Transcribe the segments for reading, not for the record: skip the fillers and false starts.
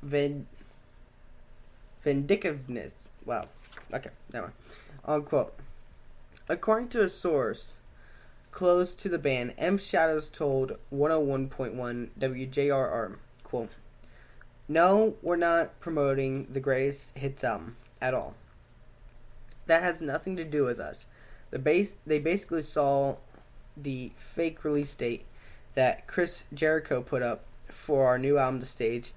vindictiveness. Wow. Okay, never mind. Unquote. According to a source close to the band, M Shadows told 101.1 WJRR, quote, "No, we're not promoting the greatest hits album at all. That has nothing to do with us. They basically saw the fake release date that Chris Jericho put up for our new album to stage,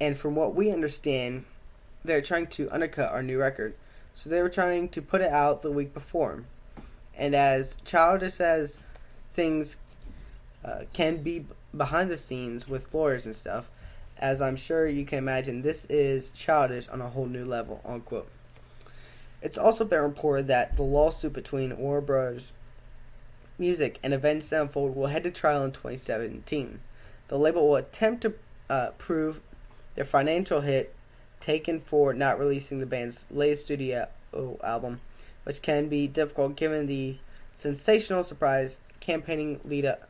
and from what we understand, they're trying to undercut our new record. So they were trying to put it out the week before. And as childish as things can be behind the scenes with lawyers and stuff, as I'm sure you can imagine, this is childish on a whole new level," unquote. It's also been reported that the lawsuit between Warner Bros. Music and Avenged Sevenfold will head to trial in 2017. The label will attempt to prove their financial hit taken for not releasing the band's latest studio album, which can be difficult given the sensational surprise campaigning lead up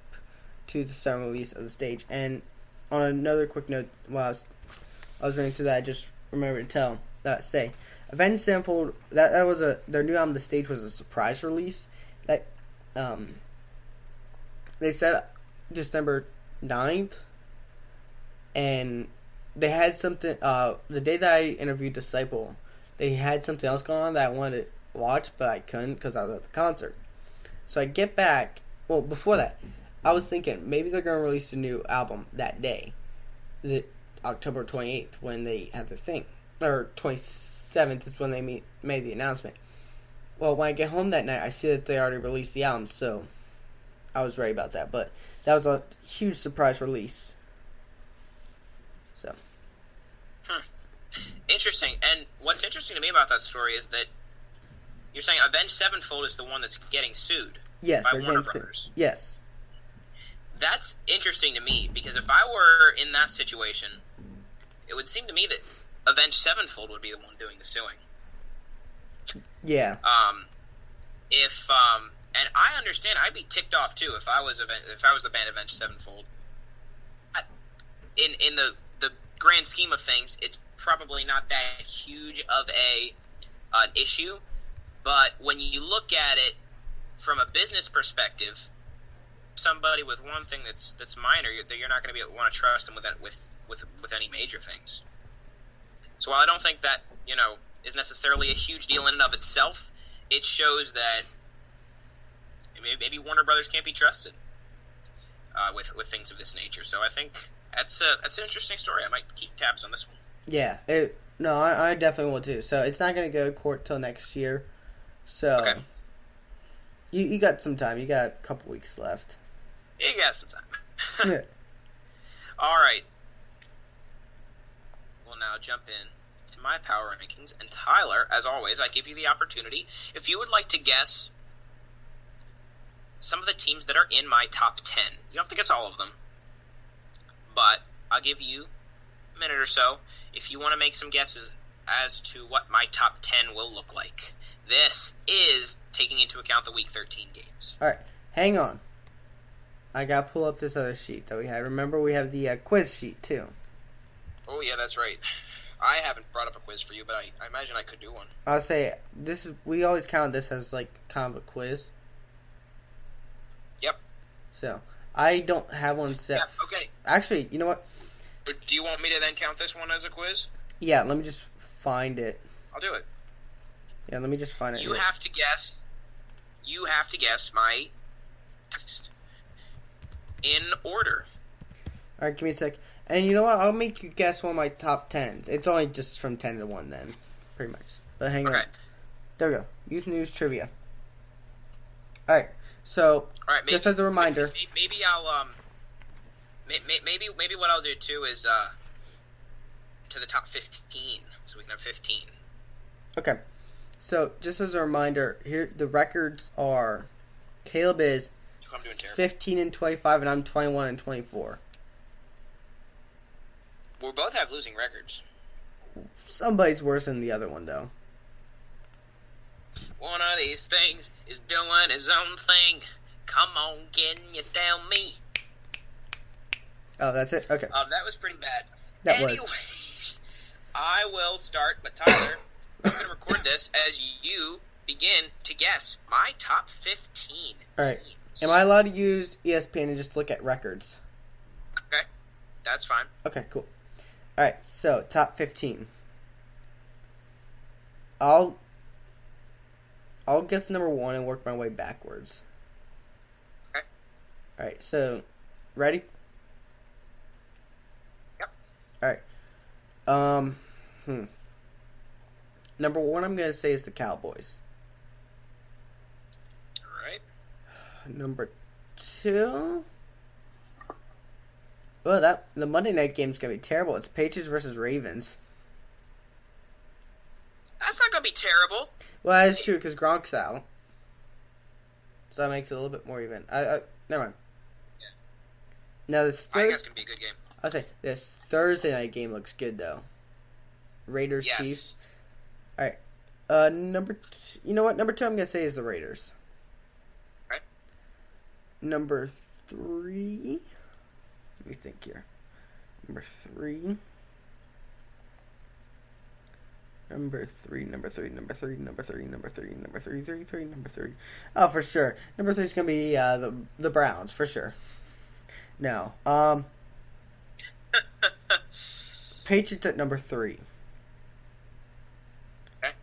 to the summer release of the stage. And on another quick note, while I was running through that, I just remembered to say, Avenged Sevenfold, that was their new album, The Stage, was a surprise release. That they said December 9th, and they had something, the day that I interviewed Disciple, they had something else going on that I wanted to watch, but I couldn't because I was at the concert. So I get back, well, before that, I was thinking maybe they're going to release a new album that day, October 28th, when they had their thing, or 27th is when they made the announcement. Well, when I get home that night, I see that they already released the album, so I was right about that. But that was a huge surprise release. So. Interesting. And what's interesting to me about that story is that you're saying Avenged Sevenfold is the one that's getting sued. Yes, by Warner sued. Brothers. Yes. That's interesting to me, because if I were in that situation, it would seem to me that Avenged Sevenfold would be the one doing the suing. Yeah. And I understand, I'd be ticked off too if I was the band Avenged Sevenfold. In the grand scheme of things, it's probably not that huge of an issue, but when you look at it from a business perspective, somebody with one thing that's minor, you're not going to want to trust them with any major things. So while I don't think that is necessarily a huge deal in and of itself, it shows that maybe Warner Brothers can't be trusted with things of this nature. So I think that's an interesting story. I might keep tabs on this one. Yeah. I definitely will too. So it's not going to go to court till next year. So okay. You got some time. You got a couple weeks left. You got some time. Yeah. All right. We'll now jump in to my power rankings. And Tyler, as always, I give you the opportunity. If you would like to guess some of the teams that are in my top 10. You don't have to guess all of them. But I'll give you a minute or so if you want to make some guesses as to what my top 10 will look like. This is taking into account the Week 13 games. All right. Hang on. I got to pull up this other sheet that we had. Remember, we have the quiz sheet, too. Oh, yeah, that's right. I haven't brought up a quiz for you, but I imagine I could do one. I'll say, we always count this as, kind of a quiz. Yep. So, I don't have one set. Yeah, okay. Actually, you know what? But do you want me to then count this one as a quiz? Yeah, let me just find it. I'll do it. Yeah, let me just find it. You have to guess my text in order. Alright, give me a sec. And you know what? I'll make you guess one of my top 10s. It's only just from 10 to 1 then. Pretty much. But hang on. There we go. Youth News Trivia. Alright. So, just as a reminder. Maybe I'll, maybe what I'll do too is, to the top 15. So we can have 15. Okay. So, just as a reminder, here the records are Caleb is 15 and 25, and I'm 21 and 24. We both have losing records. Somebody's worse than the other one, though. One of these things is doing his own thing. Come on, can you tell me? Oh, that's it? Okay. That was pretty bad. That Anyways, was. I will start, but Tyler, I'm going to record this as you begin to guess my top 15 All right. teams. Am I allowed to use ESPN and just look at records? Okay, that's fine. Okay, cool. All right, so top 15. I'll guess number 1 and work my way backwards. Okay. All right, so ready? Yep. All right. Number 1 I'm going to say is the Cowboys. All right. Number 2. Well, the Monday night game's going to be terrible. It's Patriots versus Ravens. That's not going to be terrible. Well, that's true because Gronk's out. So that makes it a little bit more even. Never mind. Yeah. Now, this I think Thursday, it's going to be a good game. I'll say this Thursday night game looks good though. Raiders Yes. Chiefs. All right. You know what? Number 2 I'm gonna say is the Raiders. Okay. Number 3. Let me think here. Number 3. Number three. Oh, for sure. Number 3 is gonna be the Browns for sure. No. Patriots at number 3. Okay.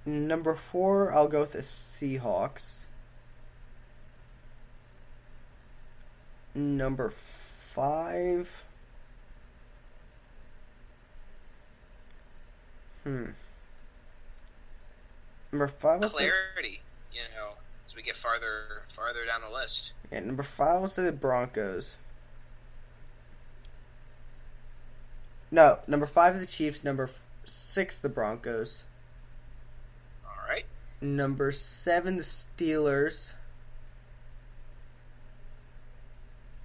Number 4, I'll go with the Seahawks. Number 5. Number 5 will say, Clarity, as we get farther down the list. yeah, number 5 will say the Broncos. No, number 5 the Chiefs, number 6 the Broncos. All right. Number 7 the Steelers.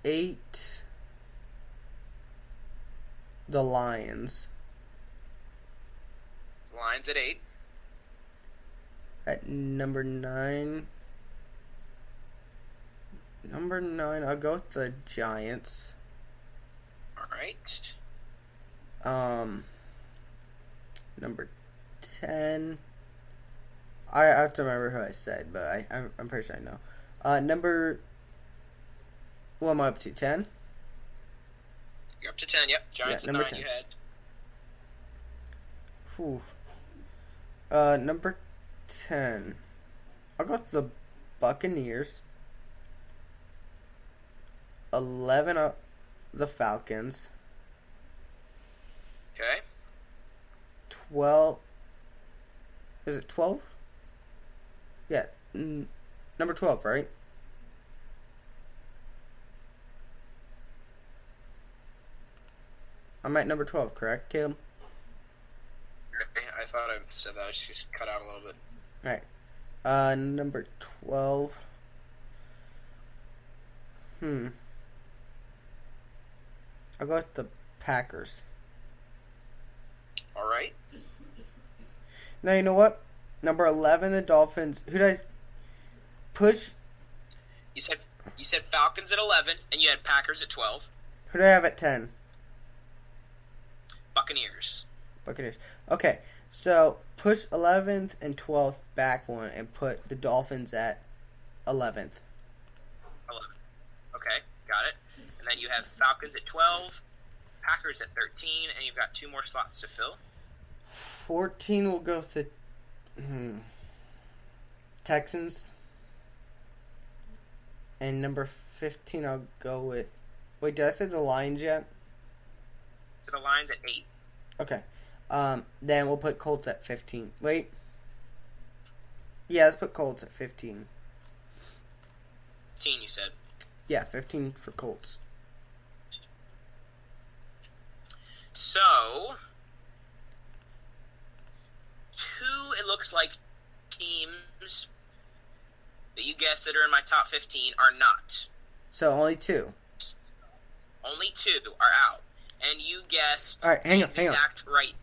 8 the Lions. Lions at 8. At number 9, I'll go with the Giants. All right. Number 10, I have to remember who I said, but I'm pretty sure I know. What am I up to, 10? You're up to 10, yep. Giants at 9 10. you had. Whew. Number 10, I'll go with the Buccaneers. 11, the Falcons. Okay. 12, is it 12? Yeah, number 12, right? I'm at number 12, correct, Caleb? I thought I said that. I just cut out a little bit. Alright. Number 12. I'll go with the Packers. All right. Now, you know what? Number 11, the Dolphins. Who did I push? You said Falcons at 11, and you had Packers at 12. Who do I have at 10? Buccaneers. Buccaneers. Okay, so push 11th and 12th back one and put the Dolphins at 11th. 11. Okay, got it. And then you have Falcons at 12, Packers at 13, and you've got 2 more slots to fill. 14 will go with the Texans. And number 15 I'll go with... Wait, did I say the Lions yet? So the Lions at 8. Okay. Then we'll put Colts at 15. Wait. Yeah, let's put Colts at 15. 15, you said. Yeah, 15 for Colts. So, 2, it looks like, teams that you guessed that are in my top 15 are not. So only 2. Only 2 are out. And you guessed... All right, hang on. Exact right.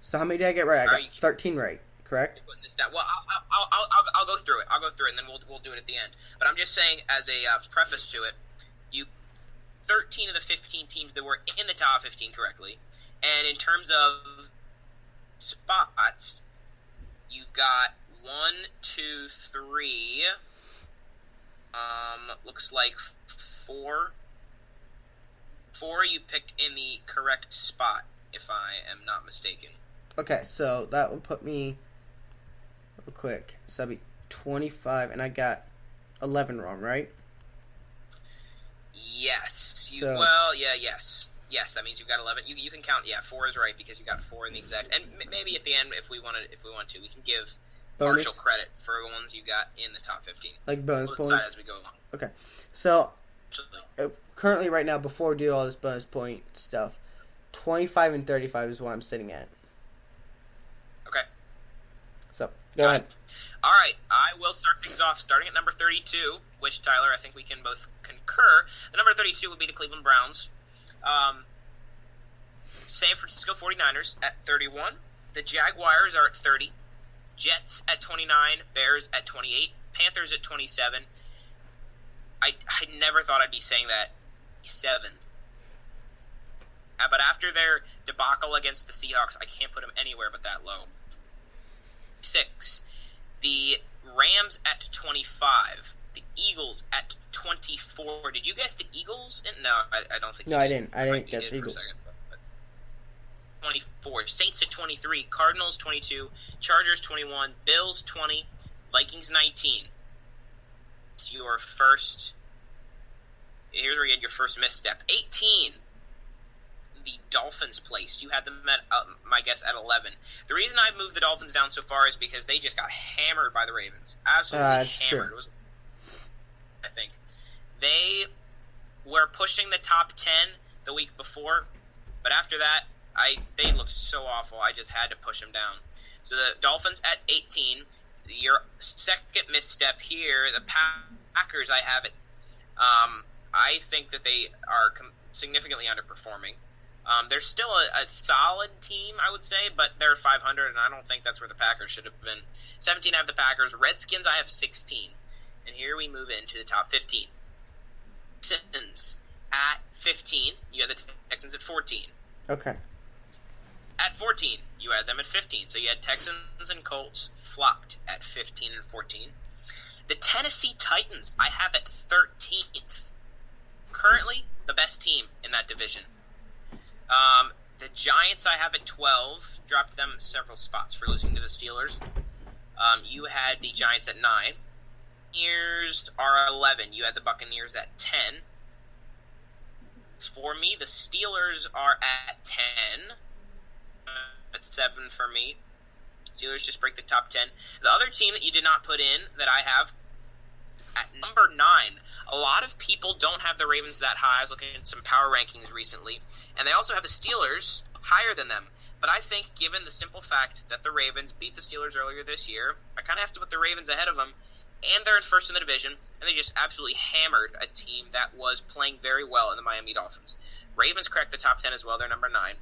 So how many did I get right? I got 13 right, correct? Putting this down. Well, I'll go through it. I'll go through it, and then we'll do it at the end. But I'm just saying, as a preface to it, 13 of the 15 teams that were in the top 15 correctly. And in terms of spots, you've got 1, 2, 3. Looks like 4. 4 you picked in the correct spot, if I am not mistaken. Okay, so that will put me real quick. So that'd be 25, and I got 11 wrong, right? Yes. Yes. Yes, that means you've got 11. You can count. Yeah, 4 is right because you got 4 in the exact. And maybe at the end, if we want to, we can give Bonus? partial credit for the ones you got in the top 15. Like bonus We'll points? decide as we go along. Okay. So, currently right now, before we do all this bonus point stuff, 25 and 35 is what I'm sitting at. Okay. So, go ahead. All right, I will start things off starting at number 32, which, Tyler, I think we can both concur. The number 32 would be the Cleveland Browns. San Francisco 49ers at 31. The Jaguars are at 30. Jets at 29. Bears at 28. Panthers at 27. I never thought I'd be saying that. 7. But after their debacle against the Seahawks, I can't put them anywhere but that low. 6. The Rams at 25. The Eagles at 24. Did you guess the Eagles? No, I don't think. No, I didn't. I didn't guess Eagles. Eagles. For a second, but 24. Saints at 23. Cardinals 22. Chargers 21. Bills 20. Vikings 19. It's your first. Here's where you had your first misstep. 18. The Dolphins placed. You had them at, my guess, at 11. The reason I moved the Dolphins down so far is because they just got hammered by the Ravens. Absolutely hammered. Sure. It was, I think. They were pushing the top 10 the week before, but after that, they looked so awful, I just had to push them down. So the Dolphins at 18. Your second misstep here, the Packers, I have it. I think that they are significantly underperforming. They're still a solid team, I would say, but they're 500, and I don't think that's where the Packers should have been. 17, I have the Packers. Redskins, I have 16. And here we move into the top 15. Texans at 15. You had the Texans at 14. Okay. At 14, you had them at 15. So you had Texans and Colts flopped at 15 and 14. The Tennessee Titans, I have at 13th. Currently, the best team in that division. The Giants I have at 12. Dropped them several spots for losing to the Steelers. You had the Giants at 9. Buccaneers are 11. You had the Buccaneers at 10. For me, the Steelers are at 10. At 7 for me. Steelers just break the top 10. The other team that you did not put in that I have at number 9. A lot of people don't have the Ravens that high. I was looking at some power rankings recently, and they also have the Steelers higher than them. But I think, given the simple fact that the Ravens beat the Steelers earlier this year, I kind of have to put the Ravens ahead of them, and they're in first in the division, and they just absolutely hammered a team that was playing very well in the Miami Dolphins. Ravens cracked the top 10 as well. They're number 9.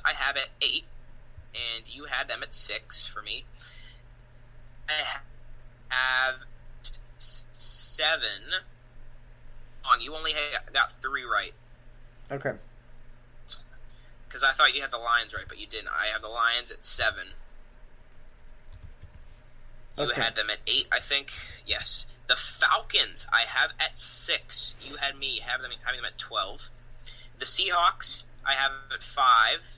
I have at 8, and you had them at 6 for me. I have 7. You only got 3 right. Okay. Because I thought you had the Lions right, but you didn't. I have the Lions at 7. You had them at 8, I think. Yes. The Falcons, I have at 6. You had me having them at 12. The Seahawks, I have at 5.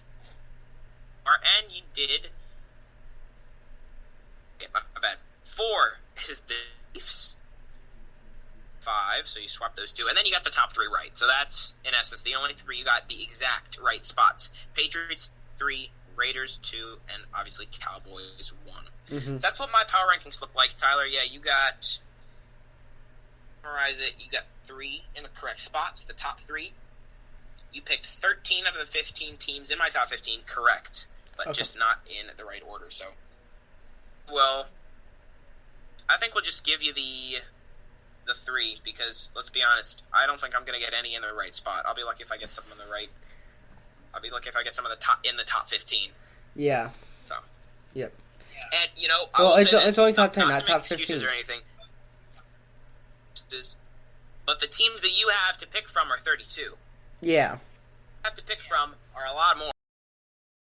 And you did. Okay, my bad. 4 is the Chiefs. 5, so you swap those 2. And then you got the top 3 right. So that's, in essence, the only 3 you got the exact right spots. Patriots 3, Raiders 2, and obviously Cowboys 1. Mm-hmm. So that's what my power rankings look like, Tyler. Yeah, you got, summarize it, you got 3 in the correct spots, the top 3. You picked 13 out of the 15 teams in my top 15 correct, but just not in the right order. So, well, I think we'll just give you the 3 because, let's be honest, I don't think I'm going to get any in the right spot. I'll be lucky if I get some in the right. I'll be lucky if I get some of the top in the top 15. Yeah. So. Yep. And well, it's only top 10, not top 15 or anything. But the teams that you have to pick from are 32. Yeah. Have to pick from are a lot more.